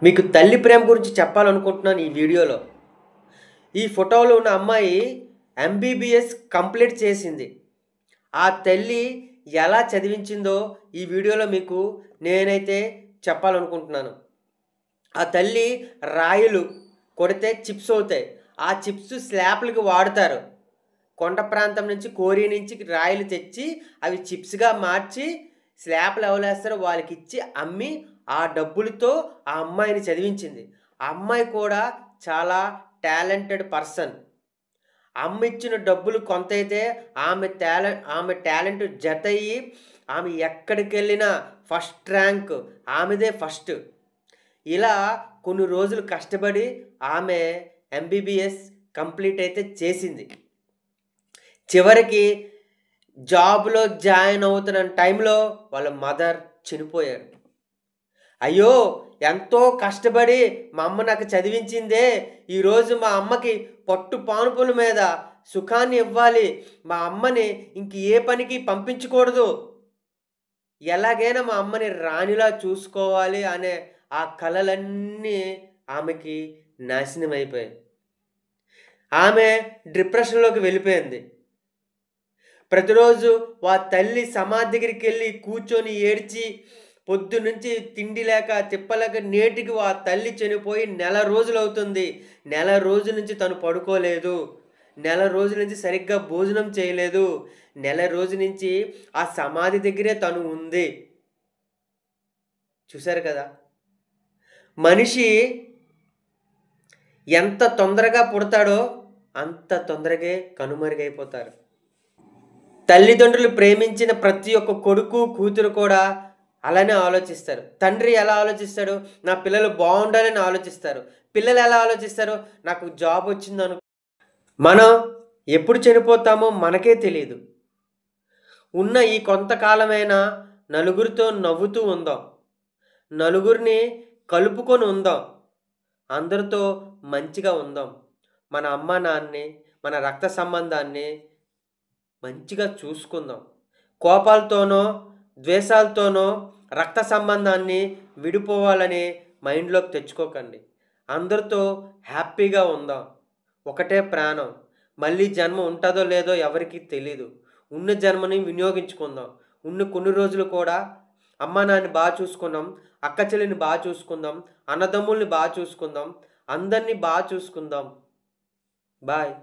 మీకు తల్లి ప్రేమ గురించి చెప్పాలనుకుంటున్నాను ఈ వీడియోలో. ఈ ఫోటోలో ఉన్న అమ్మాయి ఎంబీబీఎస్ కంప్లీట్ చేసింది. ఆ తల్లి ఎలా చదివించిందో ఈ వీడియోలో మీకు నేనైతే చెప్పాలనుకుంటున్నాను. ఆ తల్లి రాయిలు కొడితే చిప్స్ అవుతాయి. ఆ చిప్స్ స్లాబ్‌లకి వాడతారు. కొండ ప్రాంతం నుంచి, కోరియా నుంచి రాయిలు తెచ్చి అవి చిప్స్‌గా మార్చి స్లాబ్‌లు ఎవలేస్తారో వాళ్ళకిచ్చి అమ్మి ఆ డబ్బులతో ఆ అమ్మాయిని చదివించింది. ఆ అమ్మాయి కూడా చాలా టాలెంటెడ్ పర్సన్. అమ్మ ఇచ్చిన డబ్బులు కొంతైతే ఆమె టాలెంట్ జతయ్యి ఆమె ఎక్కడికెళ్ళినా ఫస్ట్ ర్యాంక్ ఆమెదే ఫస్ట్. ఇలా కొన్ని రోజులు కష్టపడి ఆమె ఎంబీబీఎస్ కంప్లీట్ అయితే చేసింది. చివరికి జాబ్‌లో జాయిన్ అవుతున్న టైంలో వాళ్ళ మదర్ చనిపోయారు. అయ్యో! ఎంతో కష్టపడి మా అమ్మ నాకు చదివించిందే, ఈరోజు మా అమ్మకి పట్టు పానుపుల మీద సుఖాన్ని ఇవ్వాలి. మా అమ్మని ఇంక ఏ పనికి పంపించకూడదు. ఎలాగైనా మా అమ్మని రాణిలా చూసుకోవాలి అనే ఆ కలలన్నీ ఆమెకి నాశనమైపోయాయి. ఆమె డిప్రెషన్‌లోకి వెళ్ళిపోయింది. ప్రతిరోజు తల్లి సమాధి దగ్గరికెళ్ళి కూర్చొని ఏడ్చి పొద్దున్నుంచి తిండి లేక, తిప్పలేక నేటికి తల్లి చనిపోయి నెల రోజులవుతుంది. నెల రోజుల నుంచి తను పడుకోలేదు. నెల రోజుల నుంచి సరిగ్గా భోజనం చేయలేదు. నెల రోజుల నుంచి ఆ సమాధి దగ్గరే తను ఉంది. చూసారు కదా! మనిషి ఎంత తొందరగా పుడతాడో అంత తొందరగే కనుమరుగైపోతారు. తల్లిదండ్రులు ప్రేమించిన ప్రతి ఒక్క కొడుకు, కూతురు కూడా అలానే ఆలోచిస్తారు. తండ్రి ఎలా ఆలోచిస్తాడు? నా పిల్లలు బావుండాలని ఆలోచిస్తారు. పిల్లలు ఎలా ఆలోచిస్తారు? నాకు జాబ్ మనం ఎప్పుడు చనిపోతామో మనకే తెలీదు. ఉన్న ఈ కొంతకాలమైనా నలుగురితో నవ్వుతూ ఉందాం. నలుగురిని కలుపుకొని ఉందాం. అందరితో మంచిగా ఉందాం. మన అమ్మ, నాన్నని, మన రక్త సంబంధాన్ని మంచిగా చూసుకుందాం. కోపాలతోనో, ద్వేషాలతోనో రక్త సంబంధాన్ని విడిపోవాలని మైండ్‌లోకి తెచ్చుకోకండి. అందరితో హ్యాపీగా ఉందాం. ఒకటే ప్రాణం. మళ్ళీ జన్మ ఉంటదో లేదో ఎవరికీ తెలీదు. ఉన్న జన్మని వినియోగించుకుందాం. ఉన్న కొన్ని రోజులు కూడా అమ్మా, నాన్నని చూసుకుందాం. అక్క చెల్లిని చూసుకుందాం. అన్నదమ్ముల్ని చూసుకుందాం. అందరిని చూసుకుందాం. బాయ్.